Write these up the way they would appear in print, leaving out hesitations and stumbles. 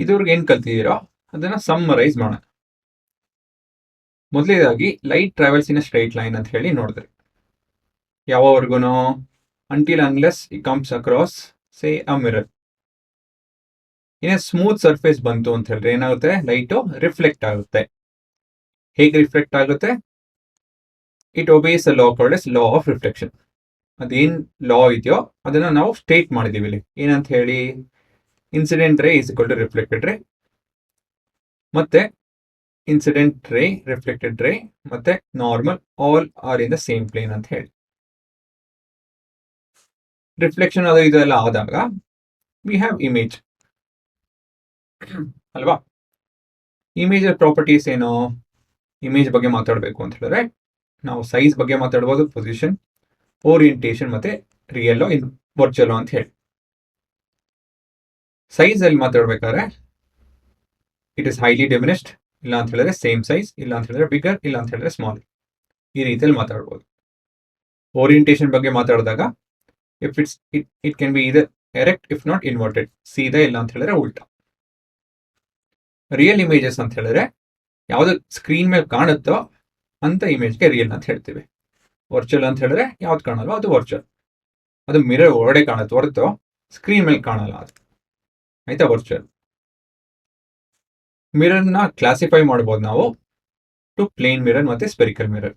ಇದುವರೆಗೆ ಏನು ಕಲ್ತಿದ್ದೀರೋ ಅದನ್ನು ಸಮ್ಮರೈಸ್ ಮಾಡೋಣ. ಮೊದಲನೇದಾಗಿ light travels in a straight line ಅಂತ ಹೇಳಿ ನೋಡಿದ್ರಿ. ಯಾವವರೆಗೂ until unless it comes across say a mirror. ಇನ್ನು ಸ್ಮೂತ್ ಸರ್ಫೇಸ್ ಬಂತು ಅಂತ ಹೇಳಿದ್ರೆ ಏನಾಗುತ್ತೆ, ಲೈಟು ರಿಫ್ಲೆಕ್ಟ್ ಆಗುತ್ತೆ. ಹೇಗೆ ರಿಫ್ಲೆಕ್ಟ್ ಆಗುತ್ತೆ? It obeys a law called as law of reflection. ಅದೇನು ಲಾ ಇದೆಯೋ ಅದನ್ನ ನಾವು ಸ್ಟೇಟ್ ಮಾಡಿದೀವಿ ಇಲ್ಲಿ. ಏನಂತ ಹೇಳಿ, ಇನ್ಸಿಡೆಂಟ್ ರೇ is equal to reflected ray, ಮತ್ತೆ ಇನ್ಸಿಡೆಂಟ್ ರೇ, ರಿಫ್ಲೆಕ್ಟೆಡ್ ರೇ ಮತ್ತೆ normal all are in the same plane ಅಂತ ಹೇಳಿ. ರಿಫ್ಲೆಕ್ಷನ್ ಅದು ಇದೆಲ್ಲ ಆದಾಗ ವಿ ಹ್ಯಾವ್ ಇಮೇಜ್ ಅಲ್ವಾ. ಇಮೇಜ್ ಪ್ರಾಪರ್ಟೀಸ್ ಏನು? ಇಮೇಜ್ ಬಗ್ಗೆ ಮಾತಾಡಬೇಕು ಅಂತ ಹೇಳಿದ್ರೆ ನಾವು ಸೈಜ್ ಬಗ್ಗೆ ಮಾತಾಡ್ಬೋದು, ಪೊಸಿಷನ್, ಓರಿಯಂಟೇಷನ್ ಮತ್ತೆ ರಿಯಲ್ ಇನ್ ವರ್ಚುವಲ್ ಅಂತ ಹೇಳಿ. ಸೈಜ್ ಅಲ್ಲಿ ಮಾತಾಡ್ಬೇಕಾದ್ರೆ ಇಟ್ ಇಸ್ ಹೈಲಿ ಡಿಮಿನಿಶ್ಡ್, ಇಲ್ಲ ಅಂತ ಹೇಳಿದ್ರೆ ಸೇಮ್ ಸೈಜ್, ಇಲ್ಲ ಅಂತ ಹೇಳಿದ್ರೆ ಬಿಗರ್, ಇಲ್ಲ ಅಂತ ಹೇಳಿದ್ರೆ ಸ್ಮಾಲ್, ಈ ರೀತಿಯಲ್ಲಿ ಮಾತಾಡ್ಬೋದು. ಓರಿಯಂಟೇಷನ್ ಬಗ್ಗೆ ಮಾತಾಡಿದಾಗ ಇಟ್ ಕ್ಯಾನ್ ಬಿ ಇದರ್ ಎರೆಕ್ಟ್ ಇಫ್ ನಾಟ್ ಇನ್ವರ್ಟೆಡ್, ಸೀದಾ ಇಲ್ಲ ಅಂತ ಹೇಳಿದ್ರೆ ಉಲ್ಟಾ. ರಿಯಲ್ ಇಮೇಜಸ್ ಅಂತ ಹೇಳಿದ್ರೆ ಯಾವ್ದು ಸ್ಕ್ರೀನ್ ಮೇಲೆ ಕಾಣುತ್ತೋ ಅಂತ ಇಮೇಜ್ಗೆ ರಿಯಲ್ ಅಂತ ಹೇಳ್ತೀವಿ. ವರ್ಚುವಲ್ ಅಂತ ಹೇಳಿದ್ರೆ ಯಾವ್ದು ಕಾಣಲ್ವೋ ಅದು ವರ್ಚುವಲ್. ಅದು ಮಿರರ್ ಹೊರಗಡೆ ಕಾಣುತ್ತೆ ಹೊರತು ಸ್ಕ್ರೀನ್ ಮೇಲೆ ಕಾಣಲ್ಲ ಅದು, ಆಯ್ತಾ. ವರ್ಚುವಲ್ ಮಿರರ್ನ ಕ್ಲಾಸಿಫೈ ಮಾಡ್ಬೋದು ನಾವು ಟು ಪ್ಲೇನ್ ಮಿರರ್ ಮತ್ತೆ ಸ್ಪೆರಿಕಲ್ ಮಿರರ್.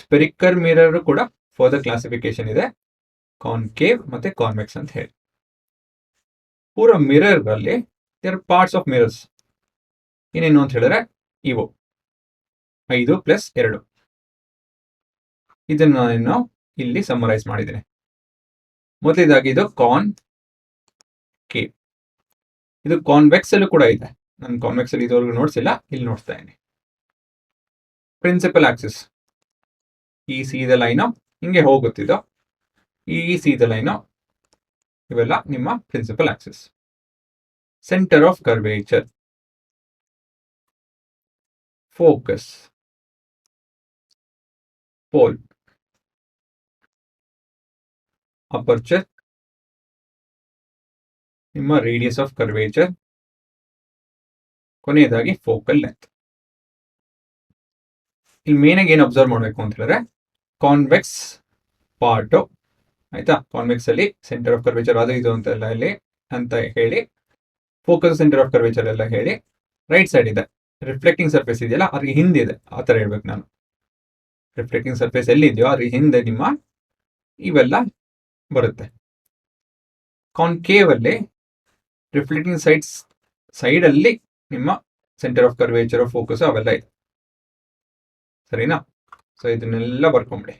ಸ್ಪೆರಿಕಲ್ ಮಿರರ್ ಕೂಡ ಫರ್ದರ್ ಕ್ಲಾಸಿಫಿಕೇಶನ್ ಇದೆ, ಕಾನ್ಕೇವ್ ಮತ್ತೆ ಕಾನ್ವೆಕ್ಸ್ ಅಂತ ಹೇಳಿ. ಪೂರ ಮಿರರ್ ಅಲ್ಲಿ there are parts of mirrors. ಏನೇನು ಅಂತ ಹೇಳಿದ್ರೆ ಇವು 5 + 2. ಇದನ್ನ ನಾನು ಇಲ್ಲಿ ಸಮ್ಮರೈಸ್ ಮಾಡಿದ್ದೇನೆ. ಮೊದಲಿದಾಗಿ ಇದು ಕಾನ್ ಕೇವ್, ಇದು ಕಾನ್ವೆಕ್ಸ್ ಅಲ್ಲೂ ಕೂಡ ಇದೆ. ನಾನು ಕಾನ್ವೆಕ್ಸ್ ಅಲ್ಲಿ ಇದುವರೆಗೂ ನೋಡ್ಸಿಲ್ಲ, ಇಲ್ಲಿ ನೋಡ್ತಾ ಇದ್ದೀನಿ. ಪ್ರಿನ್ಸಿಪಲ್ ಆಕ್ಸಿಸ್, ಈ ಸೀದ ಲೈನು ಹಿಂಗೆ ಹೋಗುತ್ತಿದ್ದು, ಈ ಸೀದ ಲೈನು, ಇವೆಲ್ಲ ನಿಮ್ಮ principal axis. Centre of curvature, focus, pole, aperture, ನಿಮ್ಮ ರೇಡಿಯಸ್ ಆಫ್ ಕರ್ವೇಚರ್, ಕೊನೆಯದಾಗಿ ಫೋಕಲ್ ಲೆಂತ್. ಇಲ್ಲಿ ಮೇನ್ ಆಗಿ ಏನು ಅಬ್ಸರ್ವ್ ಮಾಡಬೇಕು ಅಂತ ಹೇಳಿದ್ರೆ ಕಾನ್ವೆಕ್ಸ್ ಪಾರ್ಟ್, ಆಯ್ತಾ. ಕಾನ್ವೆಕ್ಸ್ ಅಲ್ಲಿ ಸೆಂಟರ್ ಆಫ್ ಕರ್ವೇಚರ್ ಅದು ಇದು ಅಂತೆಲ್ಲ ಇಲ್ಲಿ ಅಂತ ಹೇಳಿ, ಫೋಕಸ್ ಸೆಂಟರ್ ಆಫ್ ಕರ್ವೇಚರ್ ಎಲ್ಲ ಹೇಳಿ, ರೈಟ್ ಸೈಡ್ ಇದೆ ರಿಫ್ಲೆಕ್ಟಿಂಗ್ ಸರ್ಫೇಸ್ ಇದೆಯಲ್ಲ ಅದ್ರ ಹಿಂದಿದೆ, ಆ ಥರ ಹೇಳ್ಬೇಕು ನಾನು. ರಿಫ್ಲೆಕ್ಟಿಂಗ್ ಸರ್ಫೇಸ್ ಎಲ್ಲಿದೆಯೋ ಅದ್ರ ಹಿಂದೆ ನಿಮ್ಮ ಇವೆಲ್ಲ ಬರುತ್ತೆ. ಕಾನ್ಕೇವ್ ಅಲ್ಲಿ ರಿಫ್ಲೆಕ್ಟಿಂಗ್ ಸೈಡ್ ಅಲ್ಲಿ ನಿಮ್ಮ ಸೆಂಟರ್ ಆಫ್ ಕರ್ವೇಚರ್, ಫೋಕಸ್ ಅವೆಲ್ಲ ಇದೆ, ಸರಿನಾ. ಸೊ ಇದನ್ನೆಲ್ಲ ಬರ್ಕೊಂಬಿಡಿ.